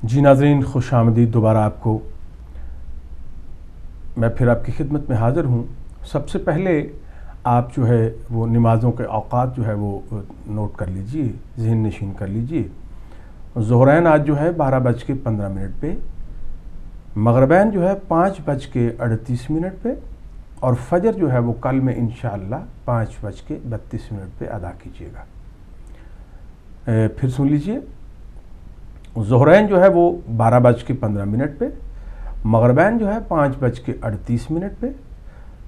جی ناظرین، خوش آمدید دوبارہ آپ کو۔ میں پھر آپ کی خدمت میں حاضر ہوں۔ سب سے پہلے آپ جو ہے وہ نمازوں کے اوقات جو ہے وہ نوٹ کر لیجئے، ذہن نشین کر لیجئے۔ ظہرین آج جو ہے 12:15 پہ، مغربین جو ہے 5:38 پہ، اور فجر جو ہے وہ کل میں انشاءاللہ 5:32 پہ ادا کیجیے گا۔ پھر سن لیجئے، ظہرین جو ہے وہ 12:15 پہ، مغربین جو ہے 5:38 پہ،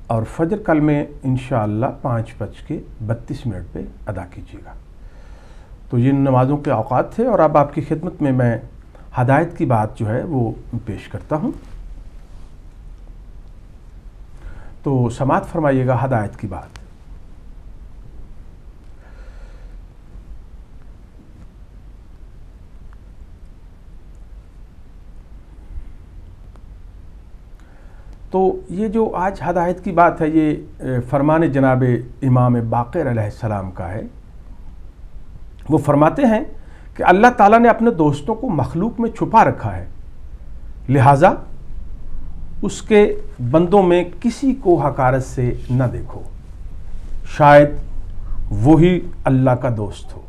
اور فجر کل میں انشاءاللہ 5:32 پہ ادا کیجیے گا۔ تو یہ نمازوں کے اوقات تھے، اور اب آپ کی خدمت میں ہدایت کی بات جو ہے وہ پیش کرتا ہوں۔ تو سماعت فرمائیے گا ہدایت کی بات۔ تو یہ جو آج ہدایت کی بات ہے، یہ فرمان جناب امام باقر علیہ السلام کا ہے۔ وہ فرماتے ہیں کہ اللہ تعالیٰ نے اپنے دوستوں کو مخلوق میں چھپا رکھا ہے، لہٰذا اس کے بندوں میں کسی کو حقارت سے نہ دیکھو، شاید وہی اللہ کا دوست ہو۔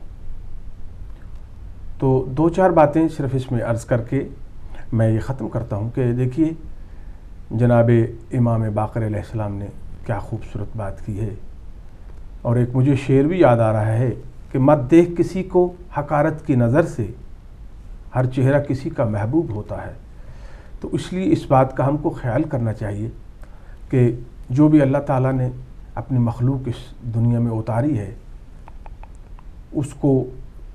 تو 2-4 باتیں صرف اس میں عرض کر کے میں یہ ختم کرتا ہوں کہ دیکھیے جناب امام باقر علیہ السلام نے کیا خوبصورت بات کی ہے، اور ایک مجھے شعر بھی یاد آ رہا ہے کہ مت دیکھ کسی کو حقارت کی نظر سے، ہر چہرہ کسی کا محبوب ہوتا ہے۔ تو اس لیے اس بات کا ہم کو خیال کرنا چاہیے کہ جو بھی اللہ تعالیٰ نے اپنی مخلوق اس دنیا میں اتاری ہے، اس کو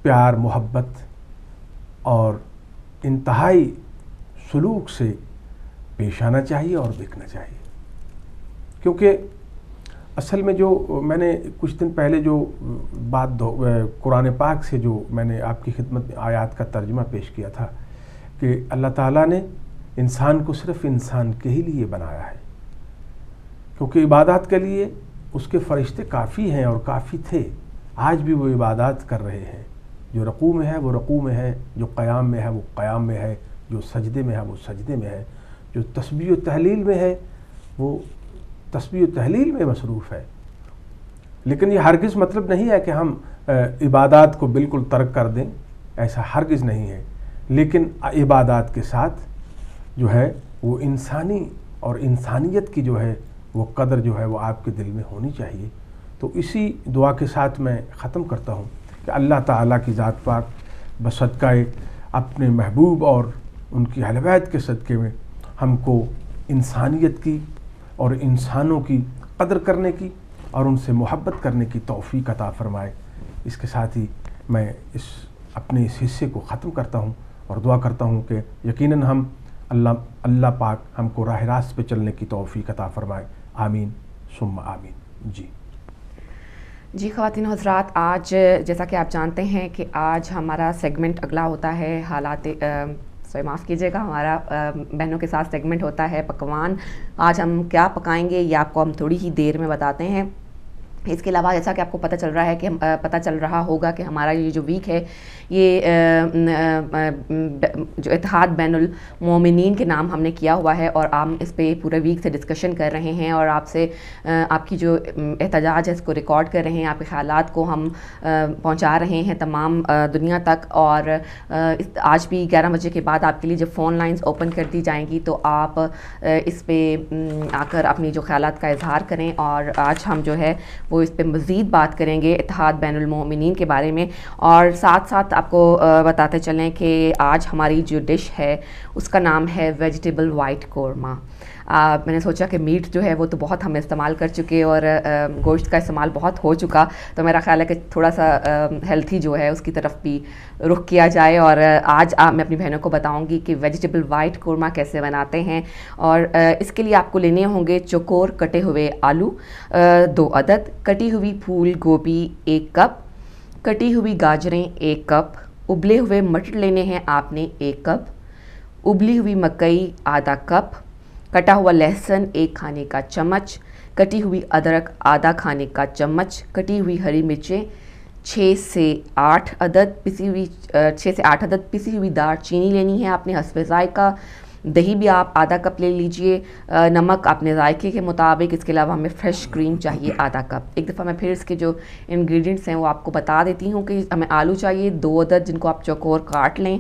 پیار، محبت اور انتہائی سلوک سے پیش آنا چاہیے اور دیکھنا چاہیے۔ کیونکہ اصل میں جو میں نے کچھ دن پہلے جو بات قرآن پاک سے جو میں نے آپ کی خدمت میں آیات کا ترجمہ پیش کیا تھا کہ اللہ تعالیٰ نے انسان کو صرف انسان کے ہی لیے بنایا ہے، کیونکہ عبادات کے لیے اس کے فرشتے کافی ہیں اور کافی تھے، آج بھی وہ عبادات کر رہے ہیں۔ جو رکوع میں ہے وہ رکوع میں ہے، جو قیام میں ہے وہ قیام میں ہے، جو سجدے میں ہے وہ سجدے میں ہے، جو تسبیح و تحلیل میں ہے وہ تسبیح و تحلیل میں مصروف ہے۔ لیکن یہ ہرگز مطلب نہیں ہے کہ ہم عبادات کو بالکل ترک کر دیں، ایسا ہرگز نہیں ہے، لیکن عبادات کے ساتھ جو ہے وہ انسانی اور انسانیت کی جو ہے وہ قدر جو ہے وہ آپ کے دل میں ہونی چاہیے۔ تو اسی دعا کے ساتھ میں ختم کرتا ہوں کہ اللہ تعالیٰ کی ذات پاک بصدقہ اپنے محبوب اور ان کی اہل بیت کے صدقے میں ہم کو انسانیت کی اور انسانوں کی قدر کرنے کی اور ان سے محبت کرنے کی توفیق عطا فرمائے۔ اس کے ساتھ ہی میں اپنے اس حصے کو ختم کرتا ہوں اور دعا کرتا ہوں کہ یقیناً ہم اللہ پاک ہم کو راہ راست پہ چلنے کی توفیق عطا فرمائے۔ آمین ثم آمین۔ جی خواتین و حضرات، آج جیسا کہ آپ جانتے ہیں کہ آج ہمارا سیگمنٹ اگلا ہوتا ہے معاف کیجیے گا، ہمارا بہنوں کے ساتھ سیگمنٹ ہوتا ہے پکوان۔ آج ہم کیا پکائیں گے یہ آپ کو ہم تھوڑی ہی دیر میں بتاتے ہیں۔ اس کے علاوہ جیسا کہ آپ کو پتہ چل رہا ہوگا کہ ہمارا یہ جو ویک ہے یہ جو اتحاد بین المومنین کے نام ہم نے کیا ہوا ہے، اور ہم اس پہ پورے ویک سے ڈسکشن کر رہے ہیں اور آپ سے آپ کی جو احتجاج ہے اس کو ریکارڈ کر رہے ہیں، آپ کے خیالات کو ہم پہنچا رہے ہیں تمام دنیا تک۔ اور آج بھی 11 بجے کے بعد آپ کے لیے جب فون لائنز اوپن کر دی جائیں گی تو آپ اس پہ آ کر اپنی جو خیالات کا اظہار کریں، اور آج ہم جو ہے وہ اس پہ مزید بات کریں گے اتحاد بین المومنین کے بارے میں، اور ساتھ ساتھ آپ کو بتاتے چلیں کہ آج ہماری جو ڈش ہے اس کا نام ہے ویجیٹیبل وائٹ قورمہ۔ میں نے سوچا کہ میٹ جو ہے وہ تو بہت ہم استعمال کر چکے اور گوشت کا استعمال بہت ہو چکا، تو میرا خیال ہے کہ تھوڑا سا ہیلتھی جو ہے اس کی طرف بھی رخ کیا جائے، اور آج میں اپنی بہنوں کو بتاؤں گی کہ ویجیٹیبل وائٹ قورمہ کیسے بناتے ہیں۔ اور اس کے لیے آپ کو لینے ہوں گے چوکور کٹے ہوئے آلو 2 عدد، کٹی ہوئی پھول گوبھی 1 کپ، کٹی ہوئی گاجریں 1 کپ، ابلے ہوئے مٹر لینے ہیں آپ نے 1 کپ، ابلی ہوئی مکئی آدھا کپ، کٹا ہوا لہسن 1 کھانے کا چمچ، کٹی ہوئی ادرک آدھا کھانے کا چمچ، کٹی ہوئی ہری مرچیں 6 سے 8 عدد پیسی ہوئی دار چینی لینی ہے آپ نے حسب ذائقہ. دہی بھی آپ آدھا کپ لے لیجئے. نمک اپنے ذائقے کے مطابق. اس کے علاوہ ہمیں فریش کریم چاہیے آدھا کپ. ایک دفعہ میں پھر اس کے جو انگریڈینٹس ہیں وہ آپ کو بتا دیتی ہوں کہ ہمیں آلو چاہیے 2 عدد جن کو آپ چوکور کاٹ لیں.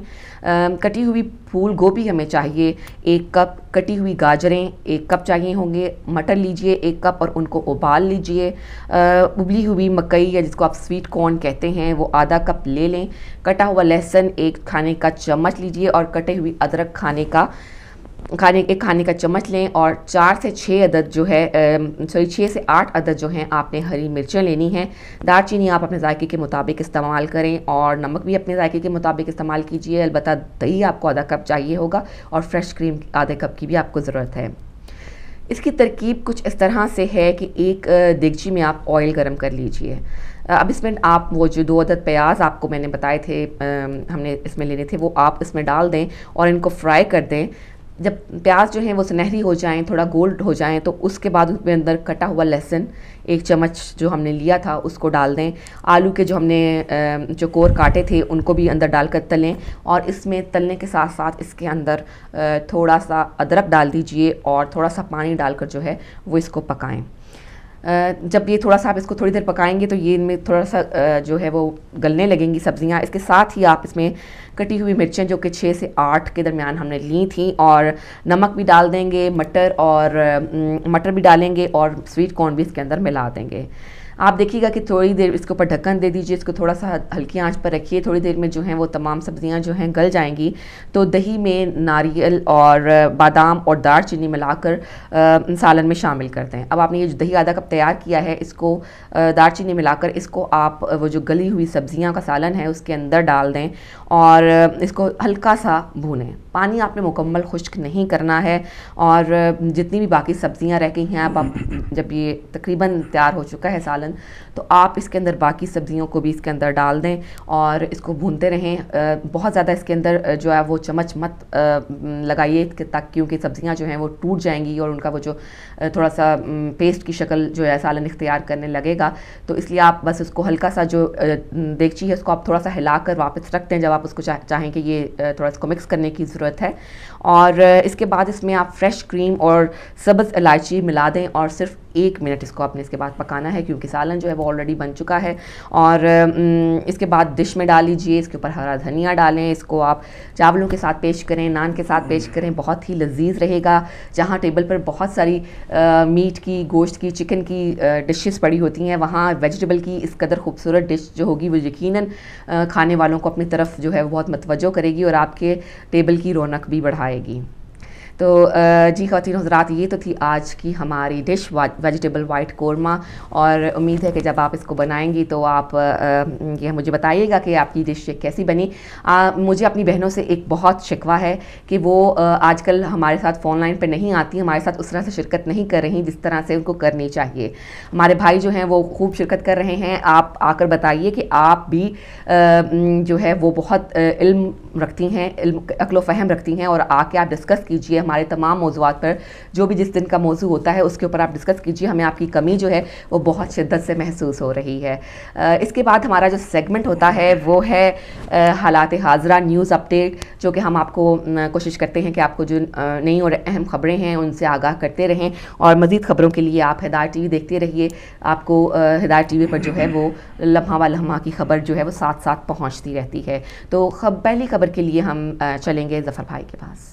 کٹی ہوئی پھول گوبھی ہمیں چاہیے 1 کپ. کٹی ہوئی گاجریں 1 کپ چاہیے ہوں گے. مٹر لیجئے 1 کپ اور ان کو ابال لیجئے. ابلی ہوئی مکئی یا جس کو آپ سویٹ کارن کہتے ہیں وہ آدھا کپ لے لیں. کٹا ہوا لہسن 1 کھانے کا چمچ لیجئے اور کٹے ہوئی ادرک ایک کھانے کا چمچ لیں. اور 4 سے 6 عدد جو ہے 6 سے 8 عدد جو ہیں آپ نے ہری مرچیں لینی ہیں. دار چینی آپ اپنے ذائقے کے مطابق استعمال کریں اور نمک بھی اپنے ذائقے کے مطابق استعمال کیجئے. البتہ دہی آپ کو آدھا کپ چاہیے ہوگا اور فریش کریم آدھے کپ کی بھی آپ کو ضرورت ہے. اس کی ترکیب کچھ اس طرح سے ہے کہ ایک دیگچی میں آپ آئل گرم کر لیجئے. اب اس میں آپ وہ جو 2 عدد پیاز آپ کو میں نے بتائے تھے ہم نے اس میں لینے تھے وہ آپ اس میں ڈال دیں اور ان کو فرائی کر دیں. جب پیاز جو ہیں وہ سنہری ہو جائیں تھوڑا گولڈ ہو جائیں تو اس کے بعد اس کے اندر کٹا ہوا لہسن 1 چمچ جو ہم نے لیا تھا اس کو ڈال دیں. آلو کے جو ہم نے چوکور کاٹے تھے ان کو بھی اندر ڈال کر تلیں اور اس میں تلنے کے ساتھ ساتھ اس کے اندر تھوڑا سا ادرک ڈال دیجئے اور تھوڑا سا پانی ڈال کر جو ہے وہ اس کو پکائیں. جب یہ تھوڑا سا آپ اس کو تھوڑی دیر پکائیں گے تو یہ ان میں تھوڑا سا جو ہے وہ گلنے لگیں گی سبزیاں. اس کے ساتھ ہی آپ اس میں کٹی ہوئی مرچیں جو کہ 6 سے 8 کے درمیان ہم نے لی تھیں اور نمک بھی ڈال دیں گے. مٹر بھی ڈالیں گے اور سویٹ کارن بھی اس کے اندر ملا دیں گے. آپ دیکھیے گا کہ تھوڑی دیر اس کے اوپر ڈھکن دے دیجئے. اس کو تھوڑا سا ہلکی آنچ پر رکھیے. تھوڑی دیر میں جو ہیں وہ تمام سبزیاں جو ہیں گل جائیں گی. تو دہی میں ناریل اور بادام اور دار چینی ملا کر سالن میں شامل کر دیں. اب آپ نے یہ جو دہی آدھا کپ تیار کیا ہے اس کو دار چینی ملا کر اس کو آپ وہ جو گلی ہوئی سبزیاں کا سالن ہے اس کے اندر ڈال دیں اور اس کو ہلکا سا بھونیں. پانی آپ نے مکمل خشک نہیں کرنا ہے اور جتنی بھی باقی سبزیاں رہ گئی ہیں آپ جب یہ تقریباً تیار ہو چکا ہے سالن تو آپ اس کے اندر باقی سبزیوں کو بھی اس کے اندر ڈال دیں اور اس کو بھونتے رہیں. بہت زیادہ اس کے اندر جو ہے وہ چمچ مت لگائیے کیونکہ سبزیاں جو ہیں وہ ٹوٹ جائیں گی اور ان کا وہ جو تھوڑا سا پیسٹ کی شکل جو ہے سالن اختیار کرنے لگے گا. تو اس لیے آپ بس اس کو ہلکا سا جو دیگچی ہے اس کو آپ تھوڑا سا ہلا کر واپس رکھ دیں جب آپ اس کو چاہیں کہ یہ تھوڑا اس کو مکس کرنے کی ضرورت ہے. اور اس کے بعد اس میں آپ فریش کریم اور سبز الائچی ملا دیں اور صرف 1 منٹ اس کو آپ نے اس کے بعد پکانا ہے کیونکہ سالن جو ہے وہ آلریڈی بن چکا ہے. اور اس کے بعد ڈش میں ڈال لیجئے. اس کے اوپر ہرا دھنیا ڈالیں. اس کو آپ چاولوں کے ساتھ پیش کریں, نان کے ساتھ پیش کریں. بہت ہی لذیذ رہے گا. جہاں ٹیبل پر بہت ساری میٹ کی, گوشت کی, چکن کی ڈشز پڑی ہوتی ہیں وہاں ویجیٹیبل کی اس قدر خوبصورت ڈش جو ہوگی وہ یقیناً کھانے والوں کو اپنی طرف جو ہے وہ بہت متوجہ کرے گی اور آپ کے ٹیبل کی رونق بھی بڑھائے گی. تو جی خواتین حضرات, یہ تو تھی آج کی ہماری ڈش ویجیٹیبل وائٹ قورمہ. اور امید ہے کہ جب آپ اس کو بنائیں گی تو آپ یہ مجھے بتائیے گا کہ آپ کی ڈش کیسی بنی. مجھے اپنی بہنوں سے ایک بہت شکوہ ہے کہ وہ آج کل ہمارے ساتھ فون لائن پہ نہیں آتی, ہمارے ساتھ اس طرح سے شرکت نہیں کر رہی جس طرح سے ان کو کرنی چاہیے. ہمارے بھائی جو ہیں وہ خوب شرکت کر رہے ہیں. آپ آ کر بتائیے کہ آپ بھی جو ہے وہ بہت علم رکھتی ہیں, عقل و فہم رکھتی ہیں اور آ کے آپ ڈسکس کیجئے ہمارے تمام موضوعات پر. جو بھی جس دن کا موضوع ہوتا ہے اس کے اوپر آپ ڈسکس کیجئے. ہمیں آپ کی کمی جو ہے وہ بہت شدت سے محسوس ہو رہی ہے. اس کے بعد ہمارا جو سیگمنٹ ہوتا ہے وہ ہے حالات حاضرہ نیوز اپڈیٹ, جو کہ ہم آپ کو کوشش کرتے ہیں کہ آپ کو جو نئی اور اہم خبریں ہیں ان سے آگاہ کرتے رہیں. اور مزید خبروں کے لیے آپ ہدایت ٹی وی دیکھتے رہیے. آپ کو ہدایت ٹی وی پر جو ہے وہ لمحہ و لمحہ کی خبر جو ہے وہ ساتھ ساتھ پہنچتی رہتی ہے. تو پہلی خبر کے لیے ہم چلیں گے ظفر بھائی کے پاس.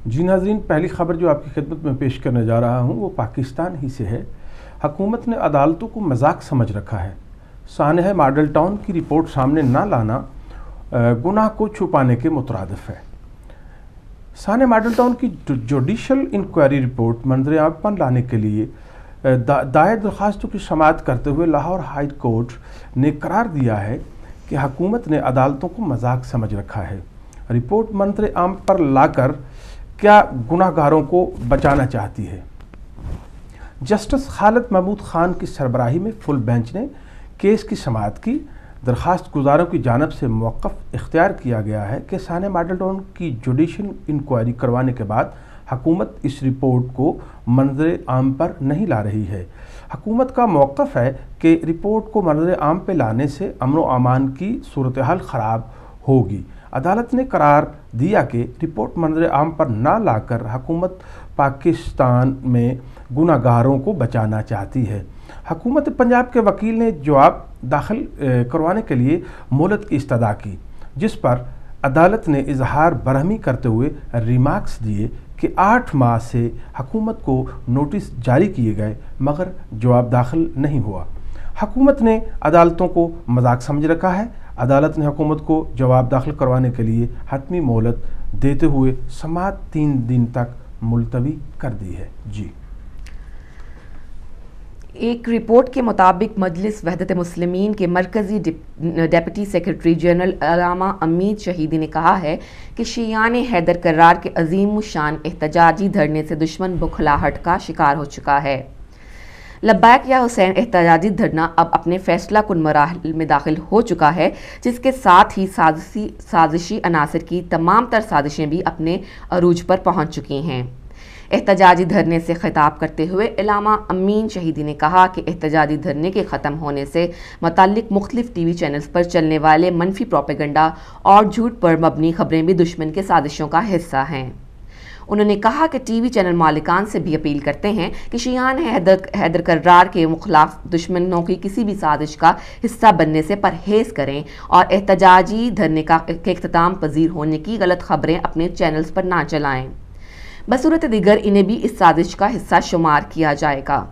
جی ناظرین, پہلی خبر جو آپ کی خدمت میں پیش کرنے جا رہا ہوں وہ پاکستان ہی سے ہے. حکومت نے عدالتوں کو مذاق سمجھ رکھا ہے. سانحہ ماڈل ٹاؤن کی رپورٹ سامنے نہ لانا گناہ کو چھپانے کے مترادف ہے. سانحہ ماڈل ٹاؤن کی جوڈیشل انکوائری رپورٹ منظر عام پر لانے کے لیے دائر درخواستوں کی سماعت کرتے ہوئے لاہور ہائی کورٹ نے قرار دیا ہے کہ حکومت نے عدالتوں کو مذاق سمجھ رکھا ہے. رپورٹ منظر عام پر لا کر کیا گناہ گاروں کو بچانا چاہتی ہے. جسٹس خالد محمود خان کی سربراہی میں فل بینچ نے کیس کی سماعت کی. درخواست گزاروں کی جانب سے موقف اختیار کیا گیا ہے کہ ثانیہ ماڈل ٹاؤن کی جوڈیشل انکوائری کروانے کے بعد حکومت اس رپورٹ کو منظر عام پر نہیں لا رہی ہے۔ حکومت کا موقف ہے کہ رپورٹ کو منظر عام پہ لانے سے امن و امان کی صورتحال خراب ہوگی۔ عدالت نے قرار دیا کہ رپورٹ منظر عام پر نہ لا کر حکومت پاکستان میں گناہ گاروں کو بچانا چاہتی ہے۔ حکومت پنجاب کے وکیل نے جواب داخل کروانے کے لیے مہلت کی استدعا کی، جس پر عدالت نے اظہار برہمی کرتے ہوئے ریمارکس دیے کہ 8 ماہ سے حکومت کو نوٹس جاری کیے گئے مگر جواب داخل نہیں ہوا۔ حکومت نے عدالتوں کو مذاق سمجھ رکھا ہے۔ عدالت نے حکومت کو جواب داخل کروانے کے لیے حتمی مہلت دیتے ہوئے سماعت 3 دن تک ملتوی کر دی ہے۔ جی، ایک رپورٹ کے مطابق مجلس وحدت مسلمین کے مرکزی ڈیپٹی سیکرٹری جنرل علامہ امین شہیدی نے کہا ہے کہ شیعان حیدر کرار کے عظیم الشان احتجاجی دھرنے سے دشمن بکھلاہٹ کا شکار ہو چکا ہے۔ لبیک یا حسین احتجاجی دھرنا اب اپنے فیصلہ کن مراحل میں داخل ہو چکا ہے، جس کے ساتھ ہی سازشی عناصر کی تمام تر سازشیں بھی اپنے عروج پر پہنچ چکی ہیں۔ احتجاجی دھرنے سے خطاب کرتے ہوئے علامہ امین شہیدی نے کہا کہ احتجاجی دھرنے کے ختم ہونے سے متعلق مختلف ٹی وی چینلز پر چلنے والے منفی پروپیگنڈا اور جھوٹ پر مبنی خبریں بھی دشمن کے سازشوں کا حصہ ہیں۔ انہوں نے کہا کہ ٹی وی چینل مالکان سے بھی اپیل کرتے ہیں کہ شیعان حیدر کرار کے خلاف دشمنوں کی کسی بھی سازش کا حصہ بننے سے پرہیز کریں اور احتجاجی دھرنے کے اختتام پذیر ہونے کی غلط خبریں اپنے چینلز پر نہ چلائیں۔ بصورت دیگر انہیں بھی اس سازش کا حصہ شمار کیا جائے گا۔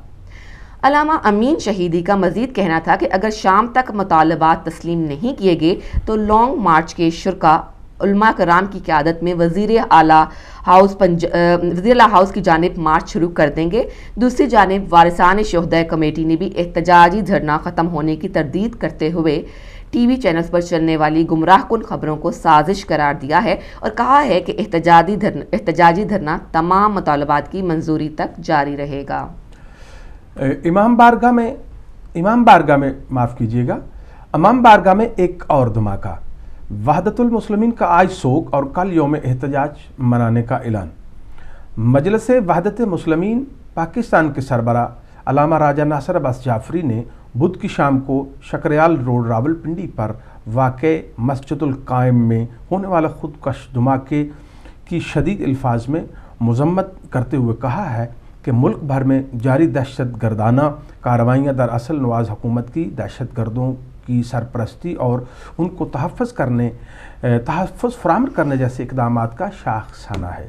علامہ امین شہیدی کا مزید کہنا تھا کہ اگر شام تک مطالبات تسلیم نہیں کیے گئے تو لانگ مارچ کے شرکا علماء کرام کی قیادت میں وزیر اعلیٰ ہاؤس کی جانب مارچ شروع کر دیں گے۔ دوسری جانب وارثان شہداء کمیٹی نے بھی احتجاجی دھرنا ختم ہونے کی تردید کرتے ہوئے ٹی وی چینلز پر چلنے والی گمراہ کن خبروں کو سازش قرار دیا ہے اور کہا ہے کہ احتجاجی دھرنا تمام مطالبات کی منظوری تک جاری رہے گا۔ امام بارگاہ میں ایک اور دھماکہ، وحدت المسلمین کا آج سوگ اور کل یوم احتجاج منانے کا اعلان۔ مجلس وحدت مسلمین پاکستان کے سربراہ علامہ راجہ ناصر عباس جعفری نے بدھ کی شام کو شکریال روڈ راولپنڈی پر واقع مسجد القائم میں ہونے والا خودکش دھماکے کی شدید الفاظ میں مذمت کرتے ہوئے کہا ہے کہ ملک بھر میں جاری دہشت گردانہ کارروائیاں دراصل نواز حکومت کی دہشت گردوں کی سرپرستی اور ان کو تحفظ فراہم کرنے جیسے اقدامات کا شاخسانہ ہے۔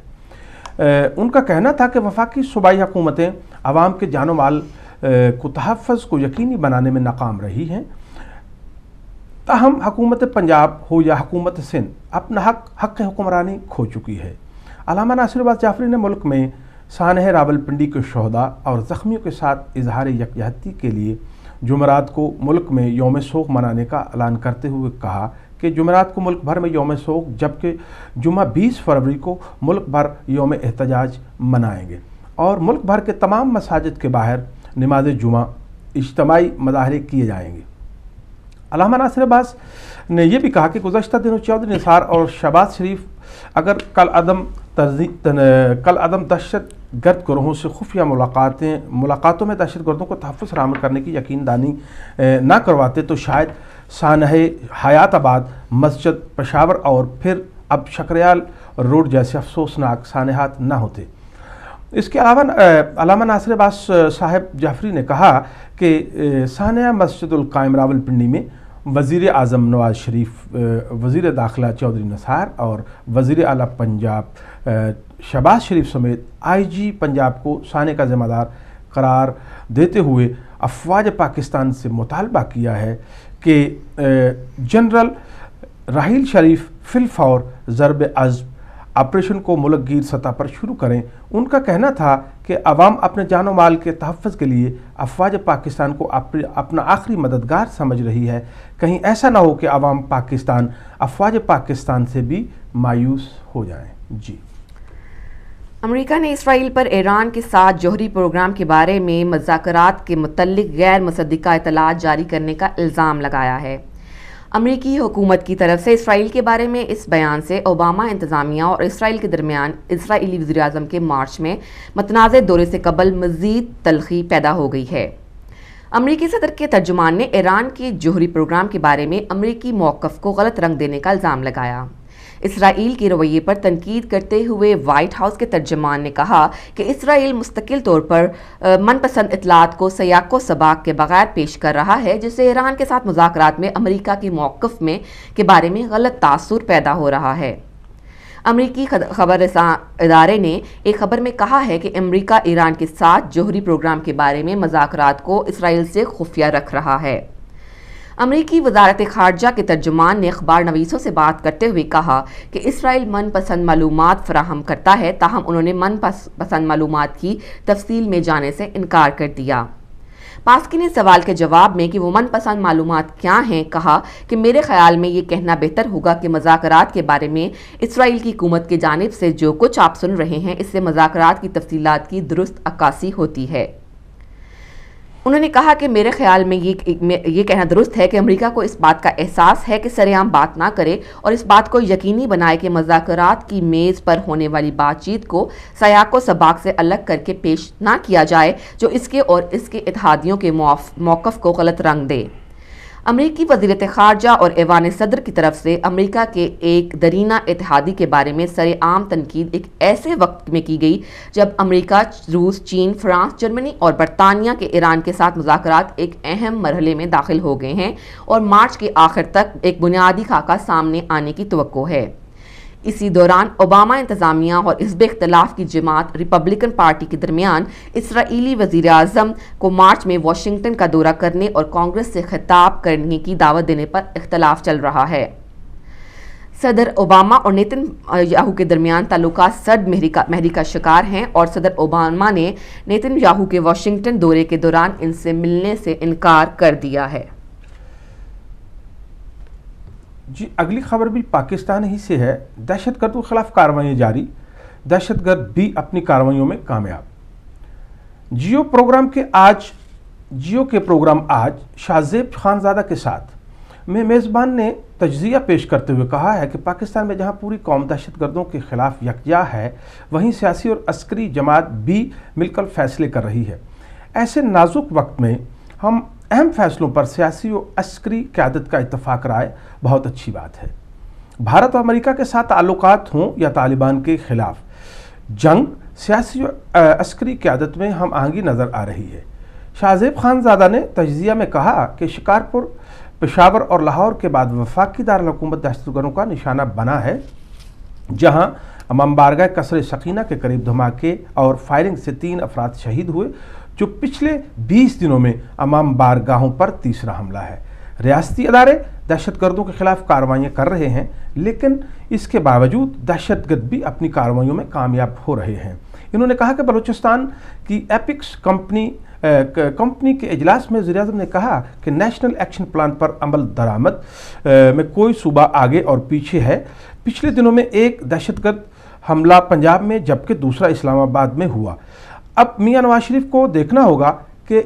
ان کا کہنا تھا کہ وفاقی صوبائی حکومتیں عوام کے جان و مال کو تحفظ کو یقینی بنانے میں ناکام رہی ہیں، تاہم حکومت پنجاب ہو یا حکومت سندھ اپنا حق حکمرانی کھو چکی ہے۔ علامہ ناصر عباس جعفری نے ملک میں سانحہ راولپنڈی کے شہداء اور زخمیوں کے ساتھ اظہار یکجہتی کے لیے جمعرات کو ملک میں یوم سوگ منانے کا اعلان کرتے ہوئے کہا کہ جمعرات کو ملک بھر میں یوم سوگ جبکہ جمعہ 20 فروری کو ملک بھر یوم احتجاج منائیں گے اور ملک بھر کے تمام مساجد کے باہر نماز جمعہ اجتماعی مظاہرے کیے جائیں گے۔ علامہ ناصر عباس نے یہ بھی کہا کہ گزشتہ دنوں چودھری نثار اور شہباز شریف اگر کل عدم دہشت گرد گروہوں سے خفیہ ملاقاتوں میں دہشت گردوں کو تحفظ فراہم کرنے کی یقین دانی نہ کرواتے تو شاید سانحہ حیات آباد، مسجد پشاور اور پھر اب شکریال روڈ جیسے افسوسناک سانحات نہ ہوتے۔ اس کے علاوہ علامہ ناصر عباس صاحب جعفری نے کہا کہ سانحہ مسجد القائم راولپنڈی میں وزیر اعظم نواز شریف، وزیر داخلہ چودھری نثار اور وزیر اعلیٰ پنجاب شہباز شریف سمیت آئی جی پنجاب کو سانحہ کا ذمہ دار قرار دیتے ہوئے افواج پاکستان سے مطالبہ کیا ہے کہ جنرل راحیل شریف فی الفور ضرب عضب آپریشن کو ملک گیر سطح پر شروع کریں۔ ان کا کہنا تھا کہ عوام اپنے جان و مال کے تحفظ کے لیے افواج پاکستان کو اپنا آخری مددگار سمجھ رہی ہے، کہیں ایسا نہ ہو کہ عوام پاکستان افواج پاکستان سے بھی مایوس ہو جائیں۔ جی، امریکہ نے اسرائیل پر ایران کے ساتھ جوہری پروگرام کے بارے میں مذاکرات کے متعلق غیر مصدقہ اطلاعات جاری کرنے کا الزام لگایا ہے۔ امریکی حکومت کی طرف سے اسرائیل کے بارے میں اس بیان سے اوباما انتظامیہ اور اسرائیل کے درمیان اسرائیلی وزیر اعظم کے مارچ میں متنازع دورے سے قبل مزید تلخی پیدا ہو گئی ہے۔ امریکی صدر کے ترجمان نے ایران کے جوہری پروگرام کے بارے میں امریکی موقف کو غلط رنگ دینے کا الزام لگایا۔ اسرائیل کے رویے پر تنقید کرتے ہوئے وائٹ ہاؤس کے ترجمان نے کہا کہ اسرائیل مستقل طور پر من پسند اطلاعات کو سیاق و سباق کے بغیر پیش کر رہا ہے، جس سے ایران کے ساتھ مذاکرات میں امریکہ کے موقف کے بارے میں غلط تاثر پیدا ہو رہا ہے۔ امریکی خبر رساں ادارے نے ایک خبر میں کہا ہے کہ امریکہ ایران کے ساتھ جوہری پروگرام کے بارے میں مذاکرات کو اسرائیل سے خفیہ رکھ رہا ہے۔ امریکی وزارت خارجہ کے ترجمان نے اخبار نویسوں سے بات کرتے ہوئے کہا کہ اسرائیل من پسند معلومات فراہم کرتا ہے، تاہم انہوں نے من پسند معلومات کی تفصیل میں جانے سے انکار کر دیا۔ پاسکی نے سوال کے جواب میں کہ وہ من پسند معلومات کیا ہیں کہا کہ میرے خیال میں یہ کہنا بہتر ہوگا کہ مذاکرات کے بارے میں اسرائیل کی حکومت کی جانب سے جو کچھ آپ سن رہے ہیں اس سے مذاکرات کی تفصیلات کی درست عکاسی ہوتی ہے۔ انہوں نے کہا کہ میرے خیال میں یہ کہنا درست ہے کہ امریکہ کو اس بات کا احساس ہے کہ سرعام بات نہ کرے اور اس بات کو یقینی بنائے کہ مذاکرات کی میز پر ہونے والی بات چیت کو سیاق و سباق سے الگ کر کے پیش نہ کیا جائے جو اس کے اور اس کے اتحادیوں کے موقف کو غلط رنگ دے۔ امریکی وزارت خارجہ اور ایوان صدر کی طرف سے امریکہ کے ایک درینہ اتحادی کے بارے میں سرعام تنقید ایک ایسے وقت میں کی گئی جب امریکہ، روس، چین، فرانس، جرمنی اور برطانیہ کے ایران کے ساتھ مذاکرات ایک اہم مرحلے میں داخل ہو گئے ہیں اور مارچ کے آخر تک ایک بنیادی خاکہ سامنے آنے کی توقع ہے۔ اسی دوران اوباما انتظامیہ اور حزب اختلاف کی جماعت ریپبلکن پارٹی کے درمیان اسرائیلی وزیر اعظم کو مارچ میں واشنگٹن کا دورہ کرنے اور کانگریس سے خطاب کرنے کی دعوت دینے پر اختلاف چل رہا ہے۔ صدر اوباما اور نیتن یاہو کے درمیان تعلقات سرد مہری کا شکار ہیں اور صدر اوباما نے نیتن یاہو کے واشنگٹن دورے کے دوران ان سے ملنے سے انکار کر دیا ہے۔ جی، اگلی خبر بھی پاکستان ہی سے ہے۔ دہشت گردوں کے خلاف کارروائیاں جاری، دہشت گرد بھی اپنی کارروائیوں میں کامیاب۔ جیو کے پروگرام آج شاہ زیب خانزادہ کے ساتھ میں میزبان نے تجزیہ پیش کرتے ہوئے کہا ہے کہ پاکستان میں جہاں پوری قوم دہشت گردوں کے خلاف یکجا ہے، وہیں سیاسی اور عسکری جماعت بھی مل کر فیصلے کر رہی ہے۔ ایسے نازک وقت میں ہم اہم فیصلوں پر سیاسی و عسکری قیادت کا اتفاق رائے بہت اچھی بات ہے۔ بھارت اور امریکہ کے ساتھ تعلقات ہوں یا طالبان کے خلاف جنگ، سیاسی و عسکری قیادت میں ہم آہنگی نظر آ رہی ہے۔ شاہ زیب خانزادہ نے تجزیہ میں کہا کہ شکارپور، پشاور اور لاہور کے بعد وفاقی دارالحکومت دہشت گردوں کا نشانہ بنا ہے، جہاں امام بارگاہ قصر سکینہ کے قریب دھماکے اور فائرنگ سے 3 افراد شہید ہوئے، جو پچھلے 20 دنوں میں امام بارگاہوں پر تیسرا حملہ ہے۔ ریاستی ادارے دہشت گردوں کے خلاف کارروائیاں کر رہے ہیں، لیکن اس کے باوجود دہشت گرد بھی اپنی کارروائیوں میں کامیاب ہو رہے ہیں۔ انہوں نے کہا کہ بلوچستان کی ایپکس کمپنی کے اجلاس میں وزیر اعظم نے کہا کہ نیشنل ایکشن پلان پر عمل درآمد میں کوئی صوبہ آگے اور پیچھے ہے۔ پچھلے دنوں میں ایک دہشت گرد حملہ پنجاب میں جبکہ دوسرا اسلام آباد میں ہوا۔ اب میاں نواز شریف کو دیکھنا ہوگا کہ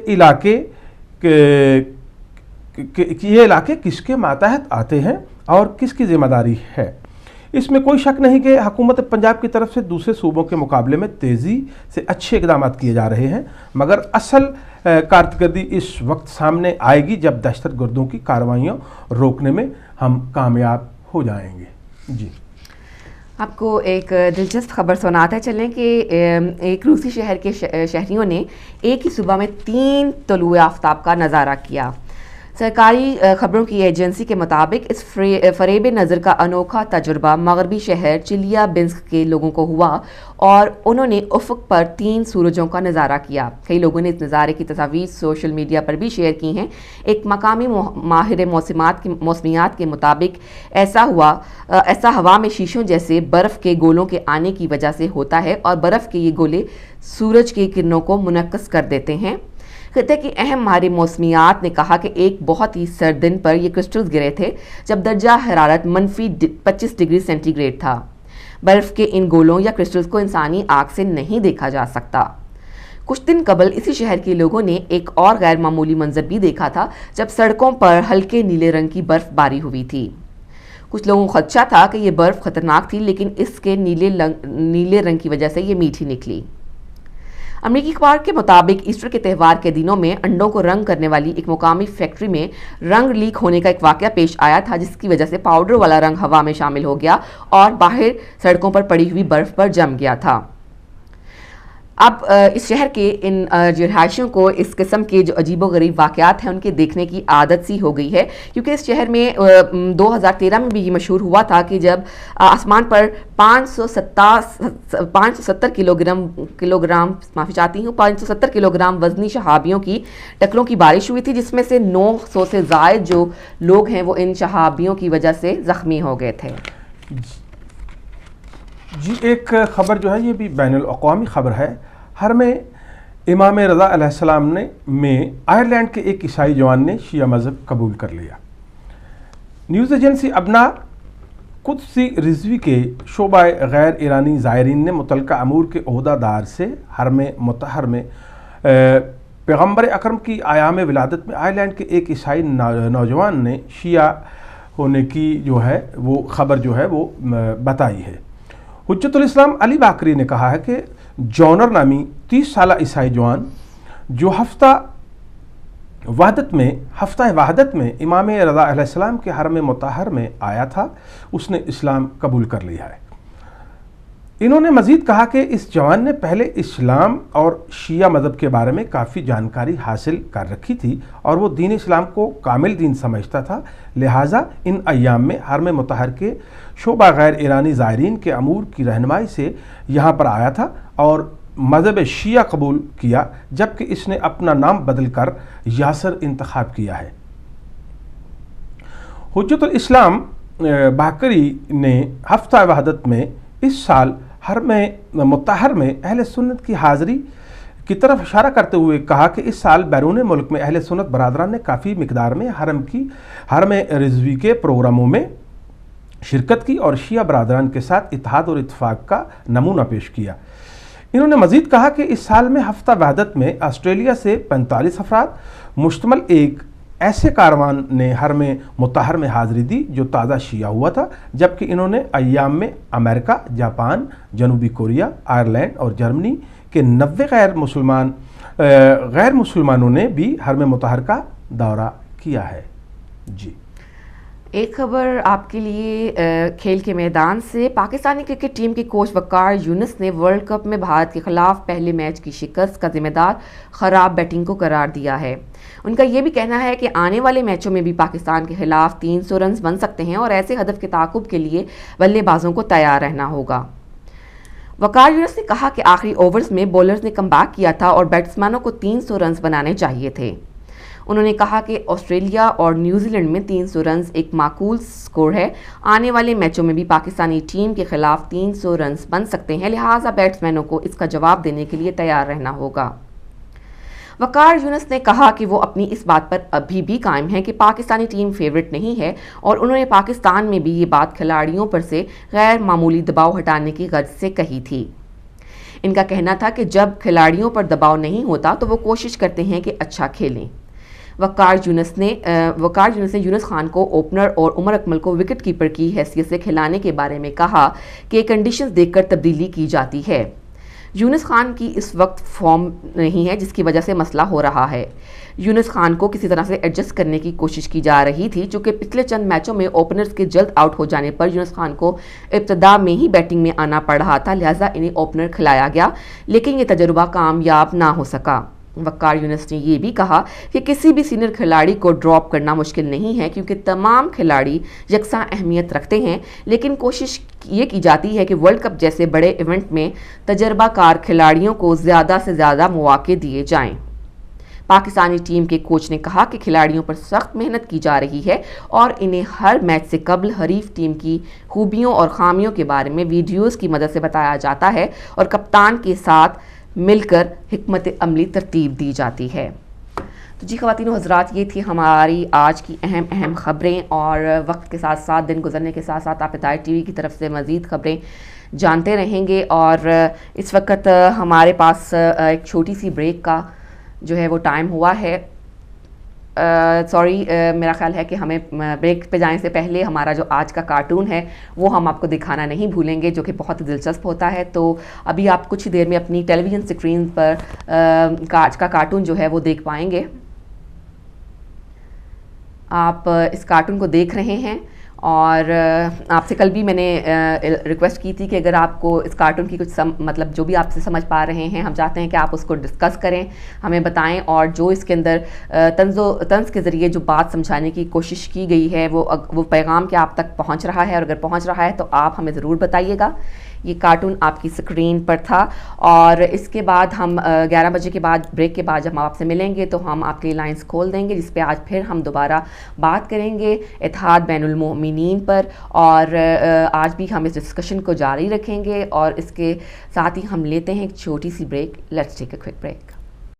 یہ علاقے کس کے ماتحت آتے ہیں اور کس کی ذمہ داری ہے۔ اس میں کوئی شک نہیں کہ حکومت پنجاب کی طرف سے دوسرے صوبوں کے مقابلے میں تیزی سے اچھے اقدامات کیے جا رہے ہیں، مگر اصل کارکردگی اس وقت سامنے آئے گی جب دہشت گردوں کی کارروائیوں روکنے میں ہم کامیاب ہو جائیں گے۔ جی، آپ کو ایک دلچسپ خبر سناتے چلیں کہ ایک روسی شہر کے شہریوں نے ایک ہی صبح میں 3 طلوع آفتاب کا نظارہ کیا۔ سرکاری خبروں کی ایجنسی کے مطابق اس فریب نظر کا انوکھا تجربہ مغربی شہر چیلیابنسک کے لوگوں کو ہوا اور انہوں نے افق پر 3 سورجوں کا نظارہ کیا۔ کئی لوگوں نے اس نظارے کی تصاویر سوشل میڈیا پر بھی شیئر کی ہیں۔ ایک مقامی ماہر موسمیات کے مطابق ایسا ہوا میں شیشوں جیسے برف کے گولوں کے آنے کی وجہ سے ہوتا ہے اور برف کے یہ گولے سورج کی کرنوں کو منعکس کر دیتے ہیں۔ خطے کی اہم ماہر موسمیات نے کہا کہ ایک بہت ہی سرد دن پر یہ کرسٹلز گرے تھے جب درجہ حرارت -25 ڈگری سینٹی گریڈ تھا۔ برف کے ان گولوں یا کرسٹلز کو انسانی آنکھ سے نہیں دیکھا جا سکتا۔ کچھ دن قبل اسی شہر کے لوگوں نے ایک اور غیر معمولی منظر بھی دیکھا تھا جب سڑکوں پر ہلکے نیلے رنگ کی برف باری ہوئی تھی۔ کچھ لوگوں کو خدشہ تھا کہ یہ برف خطرناک تھی، لیکن اس کے نیلے رنگ کی وجہ سے یہ میٹھی نکلی۔ امریکی اخبار کے مطابق ایسٹر کے تہوار کے دنوں میں انڈوں کو رنگ کرنے والی ایک مقامی فیکٹری میں رنگ لیک ہونے کا ایک واقعہ پیش آیا تھا، جس کی وجہ سے پاؤڈر والا رنگ ہوا میں شامل ہو گیا اور باہر سڑکوں پر پڑی ہوئی برف پر جم گیا تھا۔ اب اس شہر کے ان رہائشیوں کو اس قسم کے جو عجیب و غریب واقعات ہیں ان کے دیکھنے کی عادت سی ہو گئی ہے، کیونکہ اس شہر میں 2013 میں بھی یہ مشہور ہوا تھا کہ جب آسمان پر 570 کلو گرام وزنی شہابیوں کی ٹکروں کی بارش ہوئی تھی، جس میں سے 900 سے زائد جو لوگ ہیں وہ ان شہابیوں کی وجہ سے زخمی ہو گئے تھے۔ جی ایک خبر جو ہے یہ بھی بین الاقوامی خبر ہے۔ حرم امام رضا علیہ السلام میں آئرلینڈ کے ایک عیسائی جوان نے شیعہ مذہب قبول کر لیا۔ نیوز ایجنسی ابنا قدسی رضوی کے شعبہ غیر ایرانی زائرین نے متعلقہ امور کے عہدہ دار سے حرم مطہر میں پیغمبر اکرم کی ایام ولادت میں آئرلینڈ کے ایک عیسائی نوجوان نے شیعہ ہونے کی جو ہے وہ خبر جو ہے وہ بتائی ہے۔ حجت الاسلام علی باقری نے کہا ہے کہ جونر نامی 30 سالہ عیسائی جوان جو ہفتہ وحدت میں امام رضا علیہ السلام کے حرم مطہر میں آیا تھا، اس نے اسلام قبول کر لیا ہے۔ انہوں نے مزید کہا کہ اس جوان نے پہلے اسلام اور شیعہ مذہب کے بارے میں کافی جانکاری حاصل کر رکھی تھی اور وہ دین اسلام کو کامل دین سمجھتا تھا، لہٰذا ان ایام میں حرم مطہر کے شعبہ غیر ایرانی زائرین کے امور کی رہنمائی سے یہاں پر آیا تھا اور مذہب شیعہ قبول کیا، جبکہ اس نے اپنا نام بدل کر یاسر انتخاب کیا ہے۔ حجت الاسلام باقری نے ہفتہ وحدت میں اس سال حرم مطہر میں اہل سنت کی حاضری کی طرف اشارہ کرتے ہوئے کہا کہ اس سال بیرون ملک میں اہل سنت برادران نے کافی مقدار میں حرم رضوی کے پروگراموں میں شرکت کی اور شیعہ برادران کے ساتھ اتحاد اور اتفاق کا نمونہ پیش کیا۔ انہوں نے مزید کہا کہ اس سال میں ہفتہ وحدت میں آسٹریلیا سے 45 افراد مشتمل ایک ایسے کاروان نے حرم مطہر میں حاضری دی جو تازہ شیعہ ہوا تھا، جبکہ انہوں نے ایام میں امریکہ، جاپان، جنوبی کوریا، آئرلینڈ اور جرمنی کے 90 غیر مسلمانوں نے بھی حرم مطہر کا دورہ کیا ہے۔ جی ایک خبر آپ کے لیے کھیل کے میدان سے۔ پاکستانی کرکٹ ٹیم کے کوچ وقار یونس نے ورلڈ کپ میں بھارت کے خلاف پہلے میچ کی شکست کا ذمہ دار خراب بیٹنگ کو قرار دیا ہے۔ ان کا یہ بھی کہنا ہے کہ آنے والے میچوں میں بھی پاکستان کے خلاف 300 رنز بن سکتے ہیں اور ایسے ہدف کے تعاقب کے لیے بلے بازوں کو تیار رہنا ہوگا۔ وقار یونس نے کہا کہ آخری اوورز میں بولرز نے کم بیک کیا تھا اور بیٹسمینوں کو 300 رنز بنانے چاہیے تھے۔ انہوں نے کہا کہ آسٹریلیا اور نیوزی لینڈ میں 300 رنز ایک معقول سکور ہے۔ آنے والے میچوں میں بھی پاکستانی ٹیم کے خلاف 300 رنز بن سکتے ہیں، لہٰذا بیٹسمینوں کو اس کا جواب دینے کے لیے تیار رہنا ہوگا۔ وقار یونس نے کہا کہ وہ اپنی اس بات پر ابھی بھی قائم ہیں کہ پاکستانی ٹیم فیورٹ نہیں ہے، اور انہوں نے پاکستان میں بھی یہ بات کھلاڑیوں پر سے غیر معمولی دباؤ ہٹانے کی غرض سے کہی تھی۔ ان کا کہنا تھا کہ جب کھلاڑیوں پر دباؤ نہیں ہوتا تو وہ کوشش کرتے ہیں کہ اچھا کھیلیں۔ وقار یونس نے یونس خان کو اوپنر اور عمر اکمل کو وکٹ کیپر کی حیثیت سے کھلانے کے بارے میں کہا کہ کنڈیشنز دیکھ کر تبدیلی کی جاتی ہے۔ یونس خان کی اس وقت فارم نہیں ہے، جس کی وجہ سے مسئلہ ہو رہا ہے۔ یونس خان کو کسی طرح سے ایڈجسٹ کرنے کی کوشش کی جا رہی تھی، چونکہ پچھلے چند میچوں میں اوپنرز کے جلد آؤٹ ہو جانے پر یونس خان کو ابتدا میں ہی بیٹنگ میں آنا پڑ رہا تھا، لہٰذا انہیں اوپنر کھلایا گیا، لیکن یہ تجربہ کامیاب نہ ہو سکا۔ وقار یونس نے یہ بھی کہا کہ کسی بھی سینئر کھلاڑی کو ڈراپ کرنا مشکل نہیں ہے، کیونکہ تمام کھلاڑی یکساں اہمیت رکھتے ہیں، لیکن کوشش یہ کی جاتی ہے کہ ورلڈ کپ جیسے بڑے ایونٹ میں تجربہ کار کھلاڑیوں کو زیادہ سے زیادہ مواقع دیے جائیں۔ پاکستانی ٹیم کے کوچ نے کہا کہ کھلاڑیوں پر سخت محنت کی جا رہی ہے اور انہیں ہر میچ سے قبل حریف ٹیم کی خوبیوں اور خامیوں کے بارے میں ویڈیوز کی مدد سے بتایا جاتا ہے اور کپتان کے ساتھ مل کر حکمت عملی ترتیب دی جاتی ہے۔ تو جی خواتین و حضرات، یہ تھی ہماری آج کی اہم خبریں، اور وقت کے ساتھ ساتھ دن گزرنے کے ساتھ ساتھ آپ ہدایت ٹی وی کی طرف سے مزید خبریں جانتے رہیں گے. اور اس وقت ہمارے پاس ایک چھوٹی سی بریک کا جو ہے وہ ٹائم ہوا ہے. سوری، میرا خیال ہے کہ ہمیں بریک پہ جانے سے پہلے ہمارا جو آج کا کارٹون ہے وہ ہم آپ کو دکھانا نہیں بھولیں گے، جو کہ بہت دلچسپ ہوتا ہے. تو ابھی آپ کچھ دیر میں اپنی ٹیلی ویژن اسکرین پر آج کا کارٹون جو ہے وہ دیکھ پائیں گے. آپ اس کارٹون کو دیکھ رہے ہیں، اور آپ سے کل بھی میں نے ریکویسٹ کی تھی کہ اگر آپ کو اس کارٹون کی کچھ مطلب جو بھی آپ سے سمجھ پا رہے ہیں، ہم چاہتے ہیں کہ آپ اس کو ڈسکس کریں، ہمیں بتائیں، اور جو اس کے اندر طنز کے ذریعے جو بات سمجھانے کی کوشش کی گئی ہے وہ پیغام کیا آپ تک پہنچ رہا ہے، اور اگر پہنچ رہا ہے تو آپ ہمیں ضرور بتائیے گا. یہ کارٹون آپ کی اسکرین پر تھا، اور اس کے بعد ہم 11 بجے کے بعد بریک کے بعد جب ہم آپ سے ملیں گے تو ہم آپ کے لیے لائنز کھول دیں گے، جس پہ آج پھر ہم دوبارہ بات کریں گے اتحاد بین المؤمنین پر. اور آج بھی ہم اس ڈسکشن کو جاری رکھیں گے، اور اس کے ساتھ ہی ہم لیتے ہیں ایک چھوٹی سی break. Let's take a quick break.